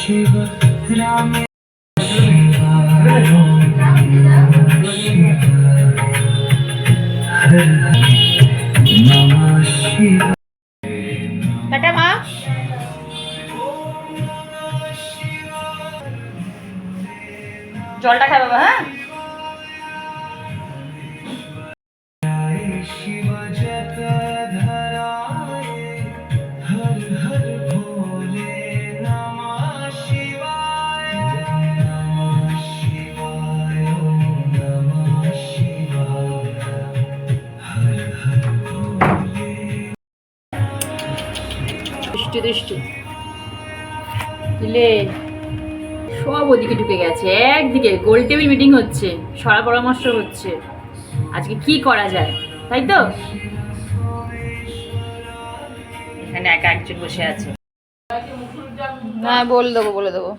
Tata মা। জলটা খাই বাবা। হ্যাঁ দৃষ্টি দৃষ্টি দিলে সব ওদিকে ঢুকে গেছে। একদিকে গোল টেবিল মিটিং হচ্ছে, সরা পরামর্শ হচ্ছে আজকে কি করা যায়, তাই তো? এখানে একা একজন বসে আছে। না বলে দেবো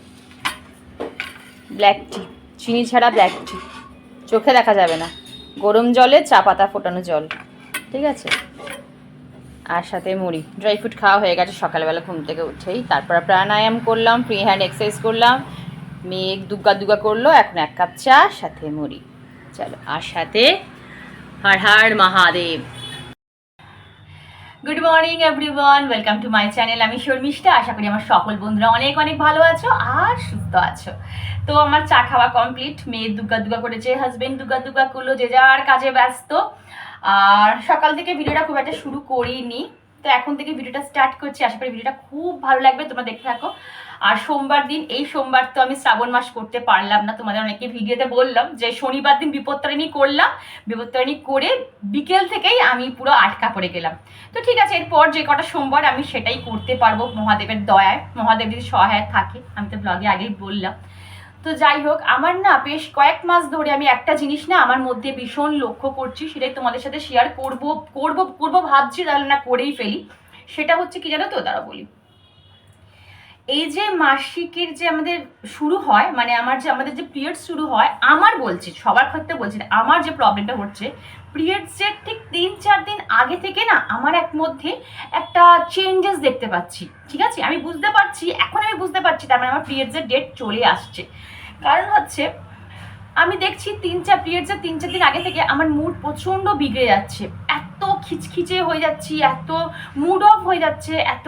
ব্ল্যাক টি, চিনি ছাড়া ব্ল্যাক টি, চোখে দেখা যাবে না, গরম জলে চা পাতা ফোটানো জল, ঠিক আছে? আর সাথে মুড়ি। ড্রাই ফ্রুট খাওয়া হয়ে গেছে সকালবেলা ঘুম থেকে উঠেই। তারপর প্রাণায়াম করলাম, ফ্রি হ্যান্ড এক্সারসাইজ করলাম, মেঘ দুগ্গা করলো। এখন 1 কাপ চা, সাথে মুড়ি। চলো, আর সাথে Har Har Mahadev. Good morning everyone, welcome to my channel. আমি শর্মিষ্ঠা। আশা করি আমার সকল বন্ধুরা অনেক অনেক ভালো আছো আর সুস্থ আছো। তো আমার চা খাওয়া কমপ্লিট, মেয়ে দুগ্গা করেছে, হাজবেন্ড দুগ্গা করলো, যে যার কাজে ব্যস্ত। আর সকাল থেকে ভিডিওটা খুব একটা শুরু করিনি, তো এখন থেকে ভিডিওটা স্টার্ট করছি। আশা করি ভিডিওটা খুব ভালো লাগবে, তোমরা দেখতে থাকো। আর সোমবার দিন, এই সোমবার তো আমি শ্রাবণ মাস করতে পারলাম না, তোমাদের অনেকে ভিডিওতে বললাম যে শনিবার দিন বিপত্তারিণী করলাম, বিপত্তারিণী করে বিকেল থেকেই আমি পুরো আটকা পড়ে গেলাম। তো ঠিক আছে, এরপর যে কটা সোমবার আমি সেটাই করতে পারবো মহাদেবের দয়ায়, মহাদেব যদি সহায় থাকে। আমি তো ব্লগে আগেই বললাম। তো যাই হোক, আমার না বেশ কয়েক মাস ধরে আমি একটা জিনিস না আমার মধ্যে ভীষণ লক্ষ্য করছি, সেটাই তোমাদের সাথে শেয়ার করব ভাবছি, তাহলে না করেই ফেলি। সেটা হচ্ছে কি জানো তো, দাঁড়া বলি। এই যে মাসিকের যে আমাদের শুরু হয়, মানে আমাদের যে পিরিয়ডস শুরু হয়, আমার বলছি, সবার ক্ষেত্রে বলছি না, আমার যে প্রবলেমটা হচ্ছে, পিরিয়ডসের ঠিক 3-4 দিন আগে থেকে না আমার মধ্যে একটা চেঞ্জেস দেখতে পাচ্ছি। ঠিক আছে, আমি বুঝতে পারছি, এখন আমি বুঝতে পারছি তার মানে আমার পিরিয়ডসের ডেট চলে আসছে। কারণ হচ্ছে আমি দেখছি 3-4 দিন আগে থেকে আমার মুড প্রচণ্ড বিগড়ে যাচ্ছে, এত খিচখিচে হয়ে যাচ্ছি, এত মুড অফ হয়ে যাচ্ছে, এত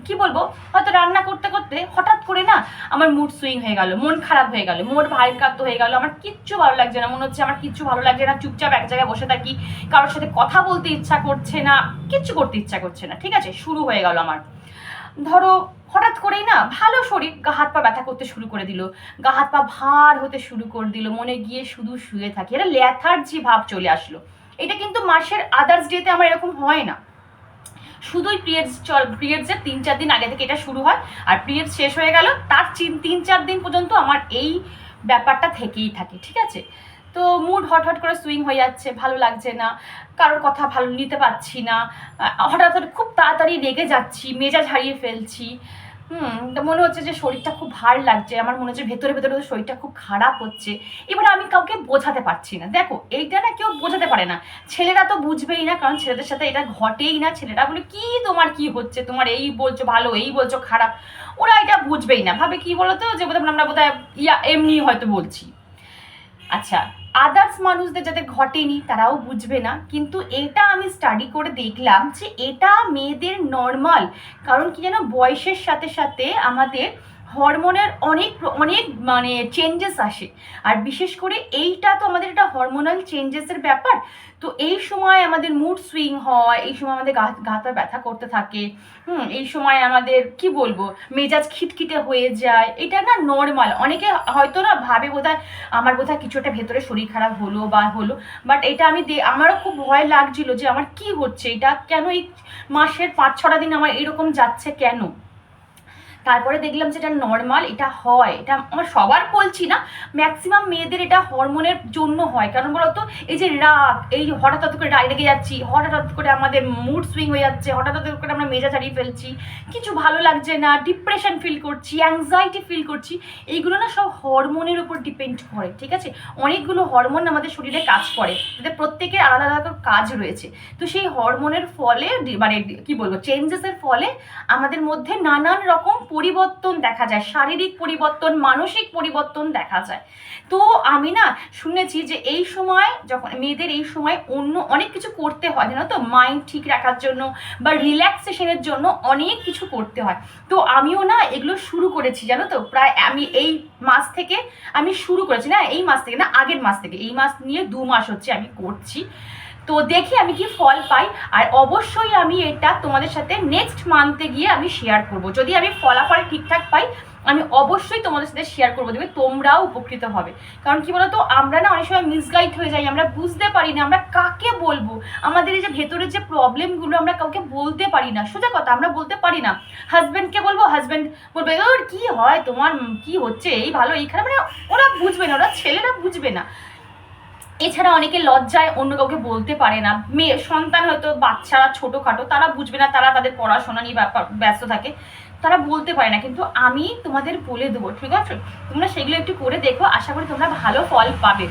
কি বলবো, হয়তো রান্না করতে করতে হঠাৎ করে না আমার মুড সুইং হয়ে গেল, মন খারাপ হয়ে গেল, মুড ভারাক্রান্ত হয়ে গেল, আমার কিচ্ছু ভালো লাগছে না, মনে হচ্ছে আমার কিচ্ছু ভালো লাগছে না, চুপচাপ এক জায়গায় বসে থাকি, কারোর সাথে কথা বলতে ইচ্ছা করছে না, কিচ্ছু করতে ইচ্ছা করছে না। ঠিক আছে, শুরু হয়ে গেল আমার, ধরো হঠাৎ করেই না ভালো শরীর, গা হাত পা ব্যথা করতে শুরু করে দিল, গা হাত পা ভার হতে শুরু করে দিল, মনে গিয়ে শুধু শুয়ে থাকি, এটা লেথার্জি ভাব চলে আসলো। এটা কিন্তু মাসের আদার্স ডেতে আমার এরকম হয় না, শুধুই পিরিয়ডসের 3-4 দিন আগে থেকে এটা শুরু হয়, আর পিরিয়ড শেষ হয়ে গেল তার 3-4 দিন পর্যন্ত আমার এই ব্যাপারটা থেকেই থাকে। ঠিক আছে, তো মুড হট করে সুইং হয়ে যাচ্ছে, ভালো লাগছে না, কারোর কথা ভালো নিতে পারছি না, হঠাৎ খুব তাড়াতাড়ি রেগে যাচ্ছি, মেজাজ হারিয়ে ফেলছি। মনে হচ্ছে যে শরীরটা খুব ভার লাগছে, আমার মনে হচ্ছে ভেতরে শরীরটা খুব খারাপ হচ্ছে। এবারে আমি কাউকে বোঝাতে পারছি না। দেখো, এইটা না কেউ বোঝাতে পারে না, ছেলেরা তো বুঝবেই না, কারণ ছেলেদের সাথে এটা ঘটেই না। ছেলেরা বলে কি তোমার কি হচ্ছে, তোমার এই বলছো ভালো, এই বলছো খারাপ, ওরা এটা বুঝবেই না, ভাবে কি বলতো, যে বোধহয় আমরা বোধহয় এমনি হয়তো বলছি। আচ্ছা, আদার্স মানুষদের যাদের ঘটেনি তারাও বুঝবে না, কিন্তু এটা আমি স্টাডি করে দেখলাম যে এটা মেয়েদের নর্মাল। কারণ কি যেন, বয়সের সাথে সাথে আমাদের হরমোনের অনেক অনেক মানে চেঞ্জেস আসে, আর বিশেষ করে এইটা তো আমাদের একটা হরমোনাল চেঞ্জেসের ব্যাপার। তো এই সময় আমাদের মুড সুইং হয়, এই সময় আমাদের গাটা ব্যথা করতে থাকে, এই সময় আমাদের কি বলবো, মেজাজ খিটখিটে হয়ে যায়। এটা না নর্মাল। অনেকে হয়তো না ভাবে বোধহয় আমার বোধহয় কিছু একটা ভেতরে শরীর খারাপ হলো, বাট এটা আমারও খুব ভয় লাগছিল যে আমার কি হচ্ছে, এটা কেন এই মাসের 5-6টা দিন আমার এরকম যাচ্ছে কেন। তারপরে দেখলাম যে এটা নর্মাল, এটা হয়, এটা আমার সবার বলছি না, ম্যাক্সিমাম মেয়েদের এটা হরমোনের জন্য হয়। কারণ বলতো, এই যে রাগ, এই হঠাৎ করে রেগে যাচ্ছি, হঠাৎ করে আমাদের মুড সুইং হয়ে যাচ্ছে, হঠাৎ করে আমরা মেজাজ হারিয়ে ফেলছি, কিছু ভালো লাগছে না, ডিপ্রেশন ফিল করছি, অ্যাংজাইটি ফিল করছি, এইগুলো না সব হরমোনের উপর ডিপেন্ড করে। ঠিক আছে, অনেকগুলো হরমোন আমাদের শরীরে কাজ করে, তাদের প্রত্যেকের আলাদা আলাদা কাজ রয়েছে। তো সেই হরমোনের ফলে মানে কি বলবো, চেঞ্জেসের ফলে আমাদের মধ্যে নানান রকম পরিবর্তন দেখা যায়, শারীরিক পরিবর্তন, মানসিক পরিবর্তন দেখা যায়। তো আমি না শুনেছি যে এই সময় যখন মেয়েদের এই সময় অন্য অনেক কিছু করতে হয়, জানো তো, মাইন্ড ঠিক রাখার জন্য বা রিল্যাক্সেশনের জন্য অনেক কিছু করতে হয়। তো আমিও না এগুলো শুরু করেছি, জানো তো, প্রায় আমি এই মাস থেকে আমি শুরু করেছি, না এই মাস থেকে না, আগের মাস থেকে, এই মাস নিয়ে 2 মাস হচ্ছে আমি করছি। তো দেখি আমি কি ফল পাই, আর অবশ্যই আমি এটা তোমাদের সাথে নেক্সট মান্থে গিয়ে আমি শেয়ার করব। যদি আমি ফলাফল ঠিকঠাক পাই আমি অবশ্যই তোমাদের সাথে শেয়ার করবো, দেখবে তোমরাও উপকৃত হবে। কারণ কি বলতো, আমরা না অনেক সময় মিসগাইড হয়ে যাই, আমরা বুঝতে পারি না আমরা কাকে বলবো, আমাদের এই যে ভেতরের যে প্রবলেমগুলো আমরা কাউকে বলতে পারি না। সোজা কথা, আমরা বলতে পারি না। হাজব্যান্ডকে বলবো, হাজব্যান্ড বলবে ওর কি হয়, তোমার কি হচ্ছে, এই ভালো এই খারাপ, মানে ওরা বুঝবে না, ওরা ছেলেরা বুঝবে না। এছাড়া অনেকে লজ্জায় অন্য কাউকে বলতে পারে না, মেয়ে সন্তান হয়তো বাচ্চারা ছোটোখাটো, তারা বুঝবে না, তারা তাদের পড়াশোনা নিয়ে ব্যস্ত থাকে, তারা বলতে পারে না। কিন্তু আমি তোমাদের বলে দেবো, ঠিক আছে, তোমরা সেগুলো একটু করে দেখো, আশা করি তোমরা ভালো ফল পাবে।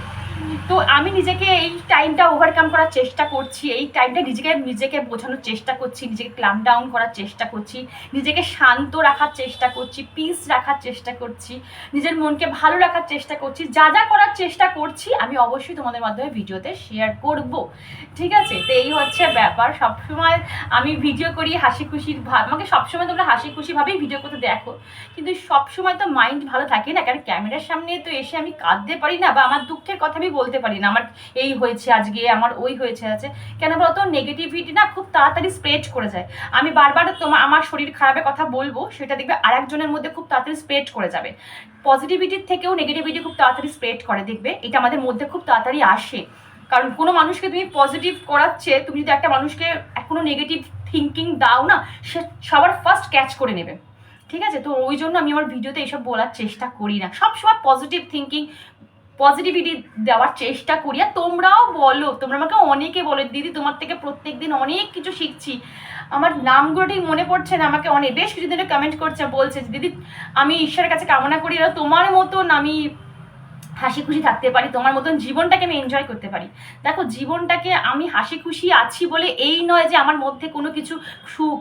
তো আমি নিজেকে এই টাইমটা ওভারকাম করার চেষ্টা করছি, এই টাইমটা নিজেকে বোঝানোর চেষ্টা করছি, নিজেকে ক্লাম ডাউন করার চেষ্টা করছি, নিজেকে শান্ত রাখার চেষ্টা করছি, পিস রাখার চেষ্টা করছি, নিজের মনকে ভালো রাখার চেষ্টা করছি। যা যা করার চেষ্টা করছি আমি অবশ্যই তোমাদের মাধ্যমে ভিডিওতে শেয়ার করব, ঠিক আছে। তো এই হচ্ছে ব্যাপার। সবসময় আমি ভিডিও করি হাসি খুশির আমাকে সবসময় তোমরা হাসি খুশিভাবেই ভিডিও করতে দেখো, কিন্তু সবসময় তো মাইন্ড ভালো থাকে না, কারণ ক্যামেরার সামনে তো এসে আমি কাঁদতে পারি না, বা আমার দুঃখের কথা আমি বলতে পারি না, আমার এই হয়েছে আজকে, আমার ওই হয়েছে আছে। কেন বলতো, নেগেটিভিটি না খুব তাড়াতাড়ি স্প্রেড করে যায়। আমি বারবার আমার শরীর খারাপের কথা বলবো, সেটা দেখবে আরেকজনের মধ্যে খুব তাড়াতাড়ি স্প্রেড করে যাবে। পজিটিভিটির থেকেও নেগেটিভিটি খুব তাড়াতাড়ি স্প্রেড করে, দেখবে এটা আমাদের মধ্যে খুব তাড়াতাড়ি আসে। কারণ কোনো মানুষকে তুমি পজিটিভ করাচ্ছে, তুমি যদি একটা মানুষকে এখনো নেগেটিভ থিঙ্কিং দাও না, সে সবার ফার্স্ট ক্যাচ করে নেবে, ঠিক আছে। তো ওই জন্য আমি আমার ভিডিওতে এইসব বলার চেষ্টা করি না, সবসময় পজিটিভ থিঙ্কিং, পজিটিভিটি দেওয়ার চেষ্টা করি। আর তোমরাও বলো, তোমরা আমাকে অনেকে বলো দিদি তোমার থেকে প্রত্যেকদিন অনেক কিছু শিখছি, আমার নামগুলো ঠিক মনে পড়ছে না, আমাকে অনেক বেশ কিছু দিনে কমেন্ট করছে, বলছে দিদি আমি ঈশ্বরের কাছে কামনা করি তোমার মতন আমি হাসি খুশি থাকতে পারি, তোমার মতন জীবনটাকে আমি এনজয় করতে পারি। দেখো, জীবনটাকে আমি হাসি খুশি আছি বলে এই নয় যে আমার মধ্যে কোনো কিছু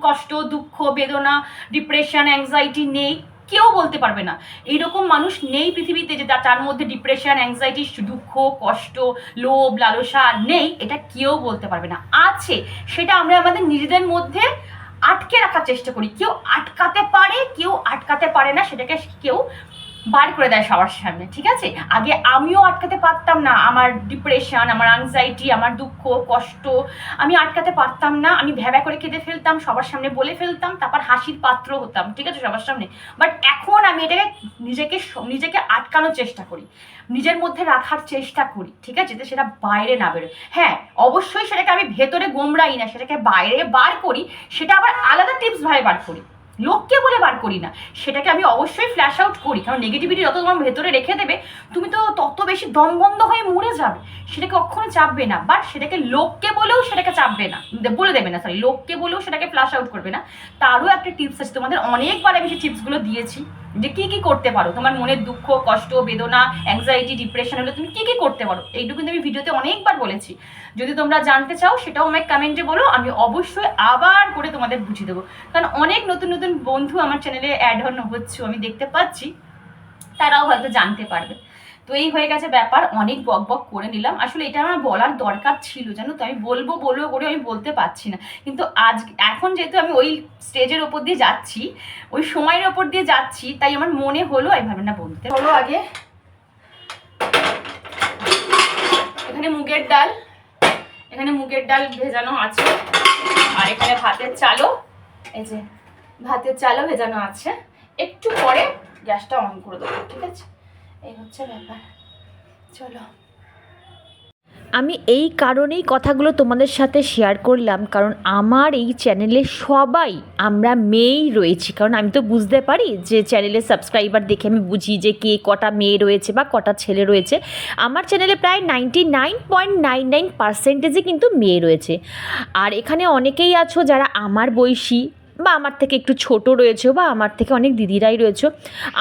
কষ্ট, দুঃখ, বেদনা, ডিপ্রেশন, অ্যাংজাইটি নেই, কেউ বলতে পারবে না। এইরকম মানুষ নেই পৃথিবীতে যে তার মধ্যে ডিপ্রেশন, অ্যাংজাইটি, দুঃখ, কষ্ট, লোভ, লালসা নেই, এটা কেউ বলতে পারবে না। আছে, সেটা আমরা আমাদের নিজেদের মধ্যে আটকে রাখার চেষ্টা করি। কেউ আটকাতে পারে, কেউ আটকাতে পারে না, সেটাকে কেউ বার করে দেয় সবার সামনে, ঠিক আছে। আগে আমিও আটকাতে পারতাম না আমার ডিপ্রেশন, আমার অ্যাংজাইটি, আমার দুঃখ কষ্ট, আমি আটকাতে পারতাম না। আমি ভ্যাবা করে কেঁদে ফেলতাম, সবার সামনে বলে ফেলতাম, তারপর হাসির পাত্র হতাম, ঠিক আছে, সবার সামনে। বাট এখন আমি এটাকে নিজেকে আটকানোর চেষ্টা করি, নিজের মধ্যে রাখার চেষ্টা করি, ঠিক আছে, যাতে সেটা বাইরে না বেরোয়। হ্যাঁ, অবশ্যই সেটাকে আমি ভেতরে গোমরাই না, সেটাকে বাইরে বার করি, সেটা আবার আলাদা টিপস ভাবে বার করি, লোককে বলে বার করি না, সেটাকে আমি অবশ্যই ফ্ল্যাশ আউট করি। কারণ নেগেটিভিটি যত তোমার ভেতরে রেখে দেবে, তুমি তো তত বেশি দমবন্ধ হয়ে মরে যাবে, সেটাকে কখনো চাপবে না। বাট সেটাকে লোককে বলেও সেটাকে চাপবে না, বলে দেবে না, সরি, লোককে বলেও সেটাকে ফ্ল্যাশ আউট করবে না। তারও একটা টিপস আছে, তোমাদের অনেকবার আমি সেই টিপসগুলো দিয়েছি, যে কী কী করতে পারো তোমার মনের দুঃখ, কষ্ট, বেদনা, অ্যাংজাইটি, ডিপ্রেশন হলে তুমি কী কী করতে পারো, এইটুকু কিন্তু আমি ভিডিওতে অনেকবার বলেছি। যদি তোমরা জানতে চাও সেটাও আমাকে কমেন্টে বলো, আমি অবশ্যই আবার করে তোমাদের বুঝিয়ে দেবো। কারণ অনেক নতুন নতুন বন্ধু আমার চ্যানেলে অ্যাড হচ্ছে, আমি দেখতে পাচ্ছি, তারাও হয়তো জানতে পারবে। তো এই হয়ে গেছে ব্যাপার, অনেক বক বক করে নিলাম। আসলে এটা আমার বলার দরকার ছিল, জানো তো, আমি বলবো করে আমি বলতে পারছি না। কিন্তু এখন যেহেতু আমি ওই স্টেজের ওপর দিয়ে যাচ্ছি, ওই সময়ের ওপর দিয়ে যাচ্ছি, তাই আমার মনে হলো এইভাবে না বলতে হলো। আগে এখানে মুগের ডাল ভেজানো আছে, আর এখানে ভাতের চালও, এই যে ভাতের চালও ভেজানো আছে। একটু পরে গ্যাসটা অন করে দেবো, ঠিক আছে। এই হচ্ছে ব্যাপার, চলো। আমি এই কারণেই কথাগুলো তোমাদের সাথে শেয়ার করলাম, কারণ আমার এই চ্যানেলে সবাই আমরা মেয়েই রয়েছি। কারণ আমি তো বুঝতে পারি যে চ্যানেলের সাবস্ক্রাইবার দেখে আমি বুঝি যে কে কটা মেয়ে রয়েছে বা কটা ছেলে রয়েছে। আমার চ্যানেলে প্রায় 99.99% কিন্তু মেয়ে রয়েছে। আর এখানে অনেকেই আছো যারা আমার বয়সী, বা আমার থেকে একটু ছোট রয়েছো বা আমার থেকে অনেক দিদিরাই রয়েছো,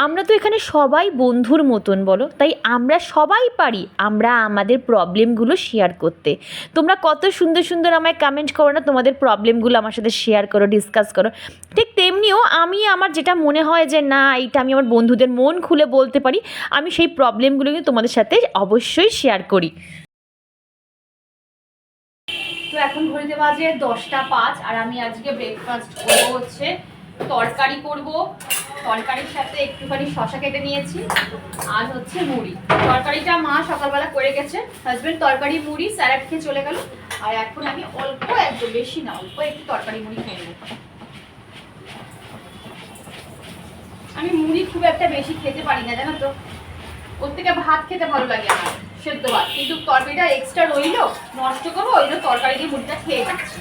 আমরা তো এখানে সবাই বন্ধুর মতন বলো, তাই আমরা সবাই পারি আমরা আমাদের প্রবলেমগুলো শেয়ার করতে। তোমরা কত সুন্দর সুন্দর আমায় কমেন্ট করো না, তোমাদের প্রবলেমগুলো আমার সাথে শেয়ার করো, ডিসকাস করো। ঠিক তেমনিও আমি আমার যেটা মনে হয় যে না এইটা আমি আমার বন্ধুদের মন খুলে বলতে পারি, আমি সেই প্রবলেমগুলো কিন্তু তোমাদের সাথে অবশ্যই শেয়ার করি। তো এখন ঘড়িতে বাজে 10টা 5, আর আমি আজকে ব্রেকফাস্ট করবো হচ্ছে তরকারি করব। তরকারির সাথে একটুখানি শশা কেটে নিয়েছি আর হচ্ছে মুড়ি। তরকারিটা মা সকালবেলা করে গেছে, হাজবেন্ড তরকারি মুড়ি স্যালাড খেয়ে চলে গেল, আর এখন আমি অল্প, একদম বেশি না, অল্প একটু তরকারি মুড়ি খেয়ে নেব। আমি মুড়ি খুব একটা বেশি খেতে পারি না জানো তো, ওর থেকে ভাত খেতে ভালো লাগে আমার, সেদ্ধ ভাত। কিন্তু তরকারিটা এক্সট্রা রইলো, নষ্ট করবো, ওই জন্য তরকারি দিয়ে মুড়িটা খেয়ে যাচ্ছি।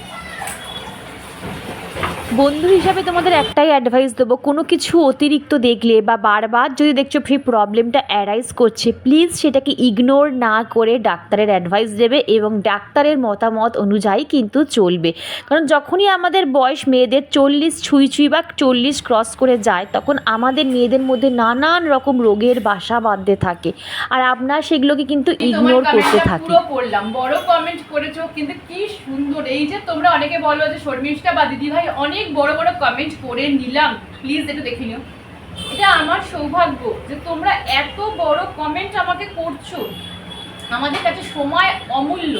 বন্ধু হিসাবে তোমাদের একটাই অ্যাডভাইস দেবো, কোনো কিছু অতিরিক্ত দেখলে বা বারবার যদি দেখছো সেই প্রবলেমটা অ্যারাইজ করছে, প্লিজ সেটাকে ইগনোর না করে ডাক্তারের অ্যাডভাইস দেবে এবং ডাক্তারের মতামত অনুযায়ী কিন্তু চলবে। কারণ যখনই আমাদের বয়স মেয়েদের 40 ছুঁই বা 40 ক্রস করে যায়, তখন আমাদের মেয়েদের মধ্যে নানান রকম রোগের বাসা বাঁধতে থাকে, আর আমরা সেগুলোকে কিন্তু ইগনোর করতে থাকি। পুরো পড়লাম, বড় কমেন্ট করেছো কিন্তু কি সুন্দর। এই যে তোমরা অনেকে বলো যে শর্মিষ্ঠা বা দিদি ভাই অনেক বড় বড় কমেন্ট করে নিলাম, প্লিজ একটু দেখে নিও। এটা আমার সৌভাগ্য যে তোমরা এত বড় কমেন্ট আমাকে করছো। আমাদের কাছে সময় অমূল্য,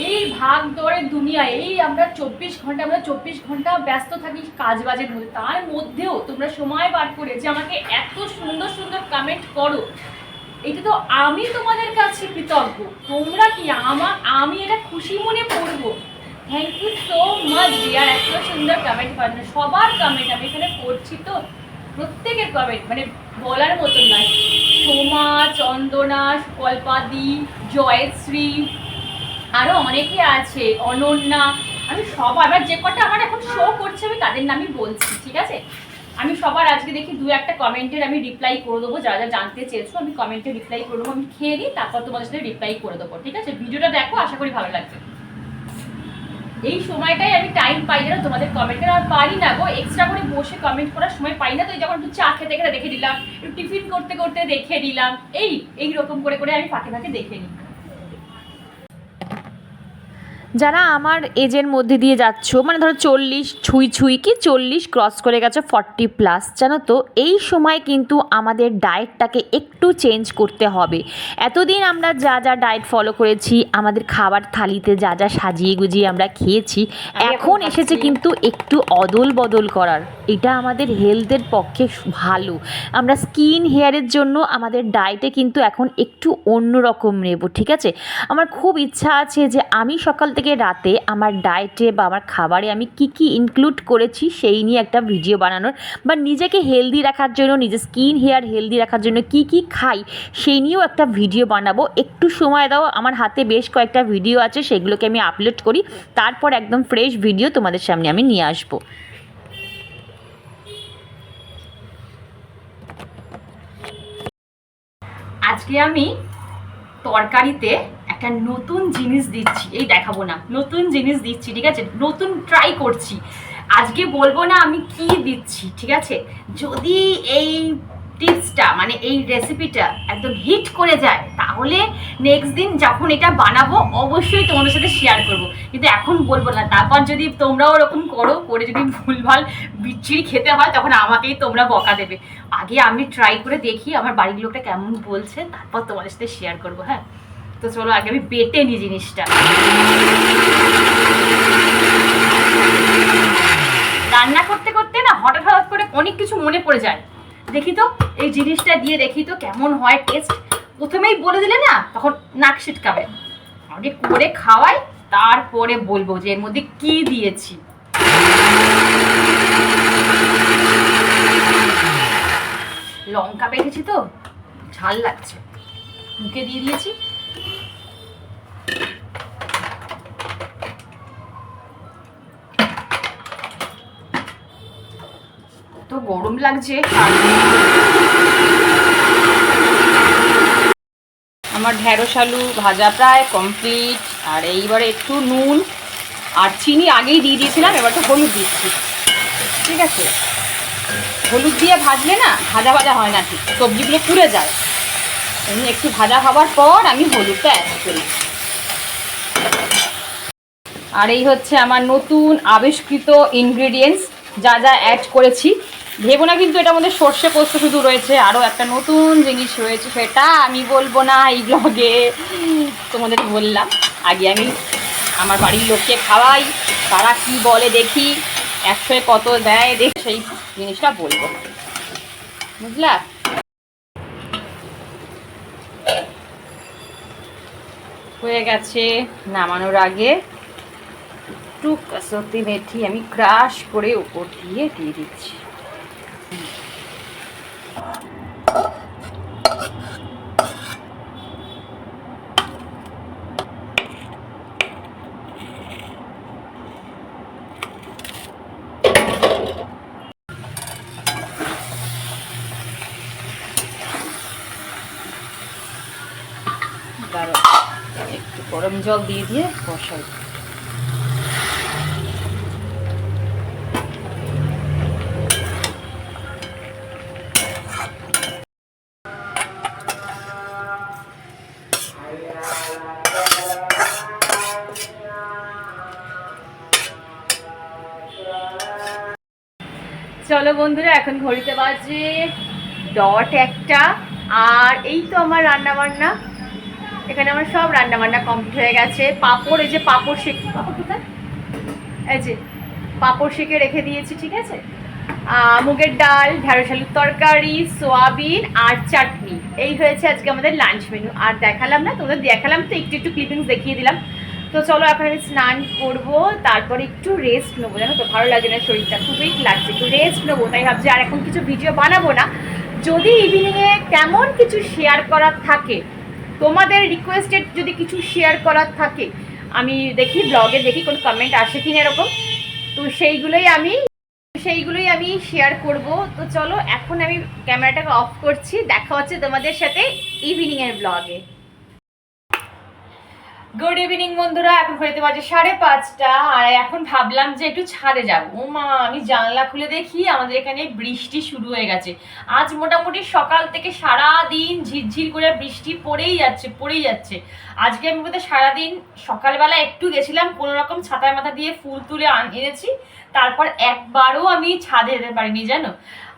এই ভাগ দৌড়ের দুনিয়ায় এই আমরা 24 ঘন্টা ব্যস্ত থাকি কাজবাজের মধ্যে, তার মধ্যেও তোমরা সময় বার করে যে আমাকে এত সুন্দর সুন্দর কমেন্ট করো, এটা তো আমি তোমাদের কাছে কৃতজ্ঞ। তোমরা কি আমি এটা খুশি মনে করবো। Thank you so much dear, এত সুন্দর কমেন্ট করার জন্য। সবার কমেন্ট আমি এখানে পড়ছি তো, প্রত্যেকের কমেন্ট মানে বলার মতন নয়। সোমা, চন্দনা, কল্পাদি, জয়শ্রী, আরও অনেকে আছে, অনন্যা, আমি সবার আমার যে কটা আমার এখন শো করছে আমি তাদের নামই বলছি, ঠিক আছে? আমি সবার আজকে দেখি 2-1টা কমেন্টের আমি রিপ্লাই করে দেবো, যারা যা জানতে চেয়েছো আমি কমেন্টে রিপ্লাই করে দেবো। আমি খেয়ে নিই, তারপর তোমাদের সাথে রিপ্লাই করে দেবো, ঠিক আছে? ভিডিওটা দেখো, আশা করি ভালো লাগবে। এই সময়টাই আমি টাইম পাই না তোমাদের কমেন্টের, আর পারি না গো, এক্সট্রা করে বসে কমেন্ট করার সময় পাই না। তো যখন একটু চা খেতে খেতে দেখে দিলাম, একটু টিফিন করতে করতে দেখে দিলাম, এই রকম করে করে আমি ফাঁকে ফাঁকে দেখে নিই। যারা আমার এজের মধ্যে দিয়ে যাচ্ছ, মানে ধরো 40 ছুঁই কি 40 ক্রস করে গেছো, 40+, জানো তো এই সময় কিন্তু আমাদের ডায়েটটাকে একটু চেঞ্জ করতে হবে। এতদিন আমরা যা যা ডায়েট ফলো করেছি, আমাদের খাবার থালিতে যা যা সাজিয়ে গুজিয়ে আমরা খেয়েছি, এখন এসেছে কিন্তু একটু অদল বদল করার। এটা আমাদের হেলথের পক্ষে ভালো। আমরা স্কিন হেয়ারের জন্য আমাদের ডায়েটে কিন্তু এখন একটু অন্যরকম নেব, ঠিক আছে? আমার খুব ইচ্ছা আছে যে আমি সকাল থেকে রাতে আমার ডায়েটে বা আমার খাবারে আমি কি কি ইনক্লুড করেছি সেই নিয়ে একটা ভিডিও বানানোর, বা নিজেকে হেলদি রাখার জন্য, নিজের স্কিন হেয়ার হেলদি রাখার জন্য কি কি খাই সেই নিয়েও একটা ভিডিও বানাবো। একটু সময় দাও, আমার হাতে বেশ কয়েকটা ভিডিও আছে, সেগুলোকে আমি আপলোড করি, তারপর একদম ফ্রেশ ভিডিও তোমাদের সামনে আমি নিয়ে আসবো। আজকে আমি তরকারিতে একটা নতুন জিনিস দিচ্ছি, এই দেখাবো না, নতুন জিনিস দিচ্ছি, ঠিক আছে? নতুন ট্রাই করছি, আজকে বলবো না আমি কি দিচ্ছি, ঠিক আছে? যদি এই টিপসটা মানে এই রেসিপিটা একদম হিট করে যায়, তাহলে নেক্সট দিন যখন এটা বানাবো অবশ্যই তোমাদের সাথে শেয়ার করব, কিন্তু এখন বলবো না। তারপর যদি তোমরাও ওরকম করো, করে যদি ভুলভাল বিচ্ছিরি খেতে হয়, তখন আমাকেই তোমরা বকা দেবে। আগে আমি ট্রাই করে দেখি আমার বাড়ির লোকটা কেমন বলছে, তারপর তোমাদের সাথে শেয়ার করবো, হ্যাঁ? তো চলো আগে আমি বেটে নিই জিনিসটা। রান্না করতে করতে না হঠাৎ হঠাৎ করে অনেক কিছু মনে পড়ে যায়। দেখি তো এই জিনিসটা দিয়ে দেখি তো কেমন হয় টেস্ট। প্রথমেই বলে দিলে না তখন নাক ছিটকাবে। আগে করে খাওয়াই, তারপরে বলবো যে এর মধ্যে কি দিয়েছি। লঙ্কা পেয়েছি তো, ঝাল লাগছে, মুখে দিয়ে দিয়েছি। তো গরম লাগছে। আমার ঢেঁড়স আলু ভাজা প্রায় কমপ্লিট, আর এইবারে একটু নুন আর চিনি আগেই দিয়ে দিয়েছিলাম, এবার তো হলুদ দিচ্ছি। ঠিক আছে? হলুদ দিয়ে ভাজলে না ভাজা ভাজা হয় না, ঠিক সবজিগুলো পুড়ে যায়। এমনি একটু ভাজা হবার পর আমি হলুদটা অ্যাড করি। আর এই হচ্ছে আমার নতুন আবিষ্কৃত ইনগ্রিডিয়েন্টস, যা যা অ্যাড করেছি। ভেবো না কিন্তু এটার মধ্যে সর্ষে পোস্ত শুধু রয়েছে, আরও একটা নতুন জিনিস রয়েছে, সেটা আমি বলবো না এই ব্লগে, তোমাদের বললাম। আগে আমি আমার বাড়ির লোককে খাওয়াই, তারা কি বলে দেখি, 100 কত দেয় দেখি, সেই জিনিসটা বলবো, বুঝলা? হয়ে গেছে। নামানোর আগে একটু কসুরি মেথি আমি ক্রাশ করে উপর দিয়ে দিচ্ছি। একটু গরম জল দিয়ে দিয়ে বসাই। চলো বন্ধুরা, এখন ঘড়িতে বাজে ডট 1টা, আর এই তো আমার রান্না বান্না, এখানে আমার সব রান্না বান্না কমপ্লিট হয়ে গেছে। পাঁপড়, এই যে পাঁপড় শেখে, পাঁপড় কোথায়, এই যে পাঁপড় শেখে রেখে দিয়েছি, ঠিক আছে। মুগের ডাল, ঢেঁড়স আলুর তরকারি, সোয়াবিন আর চাটনি, এই হয়েছে আজকে আমাদের লাঞ্চ মেনু। আর দেখালাম না তোমাদের, দেখালাম তো একটু একটু ক্লিপিংস দেখিয়ে দিলাম। তো চলো এখন আমি স্নান করবো, তারপরে একটু রেস্ট নেবো, জানো তো ভালো লাগে না, শরীরটা খুব উইক লাগছে, একটু রেস্ট নেবো। তাই ভাবছি আর এখন কিছু ভিডিও বানাবো না, যদি ইভিনিংয়ে তেমন কিছু শেয়ার করার থাকে, তোমাদের রিকোয়েস্টেড যদি কিছু শেয়ার করার থাকে, আমি দেখি ব্লগে দেখি কোন কমেন্ট আসে কিনা এরকম, তো সেইগুলোই আমি শেয়ার করব। তো চলো এখন আমি ক্যামেরাটাকে অফ করছি, দেখা হচ্ছে তোমাদের সাথে ইভিনিংয়ের ব্লগে। গুড ইভিনিং বন্ধুরা, এখন ঘড়িতে বাজে 5:30, আর এখন ভাবলাম যে একটু ছাদে যাব। ও মা, আমি জানলা খুলে দেখি আমাদের এখানে বৃষ্টি শুরু হয়ে গেছে। আজ মোটামুটি সকাল থেকে সারা দিন ঝিরঝির করে বৃষ্টি পড়েই যাচ্ছে। আজকে আমি বোধহয় সারাদিন সকালবেলা একটু গেছিলাম, কোনো রকম ছাতায় মাথা দিয়ে ফুল তুলে এনেছি, তারপর একবারও আমি ছাদে যেতে পারিনি, জানো।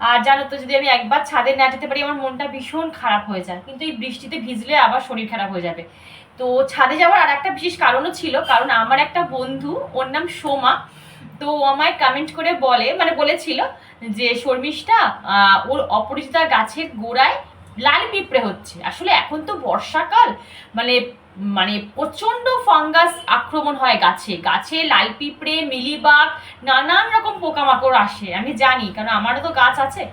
আর জানো তো, যদি আমি একবার ছাদে না যেতে পারি আমার মনটা ভীষণ খারাপ হয়ে যায়, কিন্তু এই বৃষ্টিতে ভিজলে আবার শরীর খারাপ হয়ে যাবে। তো ছাদে যাওয়ার আর একটা বিশেষ কারণও ছিল, কারণ আমার একটা বন্ধু, ওর নাম সোমা, তো আমায় কমেন্ট করে বলেছিল যে শর্মিষ্ঠা, ওর অপরিচিতা গাছের গোড়ায় লাল পিঁপড়ে হচ্ছে। আসলে এখন তো বর্ষাকাল, মানে মানে প্রচণ্ড ফাঙ্গাস আক্রমণ হয় গাছে লাল পিঁপড়ে, মিলিবাগ, নানান রকম পোকামাকড় আসে, আমি জানি, কারণ আমারও তো গাছ আছে।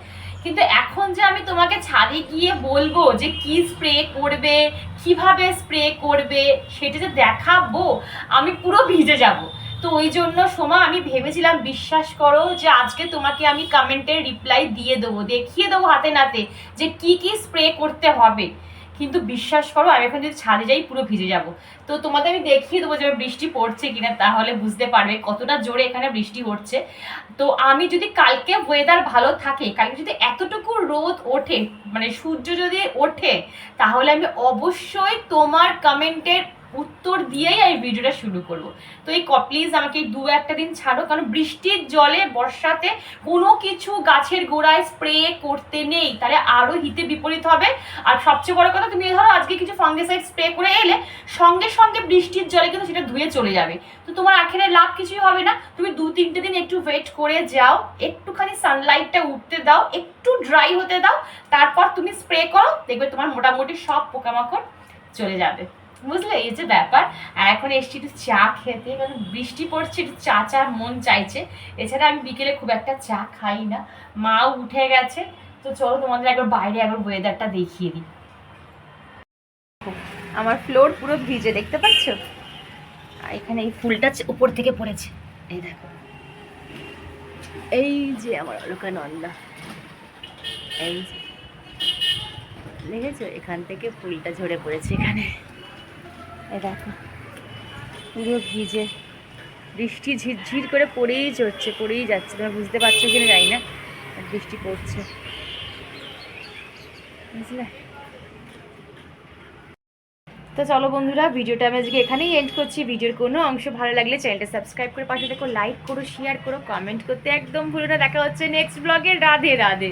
কিন্তু এখন যে আমি তোমাকে ছাদে গিয়ে বলবো যে কি স্প্রে করবে, কিভাবে স্প্রে করবে, সেটা যে দেখাবো, আমি পুরো ভিজে যাব। তো ওই জন্য সোমা, আমি ভেবেছিলাম, বিশ্বাস করো, যে আজকে তোমাকে আমি কমেন্টের রিপ্লাই দিয়ে দেবো, দেখিয়ে দেবো হাতে নাতে যে কি কি স্প্রে করতে হবে। কিন্তু বিশ্বাস করো, আমি এখন যদি ছাদে যাই পুরো ভিজে যাব। তো তোমাদের আমি দেখিয়ে দেবো যে বৃষ্টি পড়ছে কিনা, তাহলে বুঝতে পারবে কতটা জোরে এখানে বৃষ্টি হচ্ছে। তো আমি যদি কালকে ওয়েদার ভালো থাকে, কালকে যদি এতটুকু রোদ ওঠে, মানে সূর্য যদি ওঠে, তাহলে আমি অবশ্যই তোমার কমেন্টের উত্তর দিয়েই আমি ভিডিওটা শুরু করব। তো এই প্লিজ আমাকে 2-1 দিন ছাড়ো, কারণ বৃষ্টির জলে বর্ষাতে কোনো কিছু গাছের গোড়ায় স্প্রে করতে নেই, তাহলে আরও হিতে বিপরীত হবে। আর সবচেয়ে বড় কথা, তুমি ধরো আজকে কিছু ফাঙ্গিসাইড স্প্রে করে এলে, সঙ্গে সঙ্গে বৃষ্টির জলে কিন্তু সেটা ধুয়ে চলে যাবে, তো তোমার আখেরে লাভ কিছুই হবে না। তুমি 2-3 দিন একটু ওয়েট করে যাও, একটুখানি সানলাইটটা উঠতে দাও, একটু ড্রাই হতে দাও, তারপর তুমি স্প্রে করো, দেখবে তোমার মোটামুটি সব পোকামাকড় চলে যাবে, বুঝলে। এই যে ব্যাপার। আর এখন এসছি একটু চা খেতে, কারণ বৃষ্টি পড়ছে, একটু চা মন চাইছে। এছাড়া আমি বিকেলে খুব একটা চা খাই না, মাও উঠে গেছে। তো চলো তোমাদের একবার বাইরে একবার ওয়েদারটা দেখিয়ে দিই। আমার ফ্লোর পুরো ভিজে, দেখতে পাচ্ছ, আর এখানে এই ফুলটা উপর থেকে পড়েছে, এই দেখো, এই যে আমার অলকানন্দা, এই যে দেখেছো, এখান থেকে ফুলটা ঝরে পড়েছে এখানে, এই দেখো পুরো ভিজে। বৃষ্টি ঝিরঝির করে পড়েই যাচ্ছে, তোমরা বুঝতে পারছো কিনা জানি না, আর বৃষ্টি পড়ছে, বুঝলে। তো চলো বন্ধুরা, ভিডিওটা আমি আজকে এখানেই এন্ড করছি। ভিডিওর কোনো অংশ ভালো লাগলে চ্যানেলটা সাবস্ক্রাইব করে পাশে দেখো, লাইক করো, শেয়ার করো, কমেন্ট করতে একদম ভুলো না। দেখা হচ্ছে নেক্সট ব্লগে। রাধে রাধে।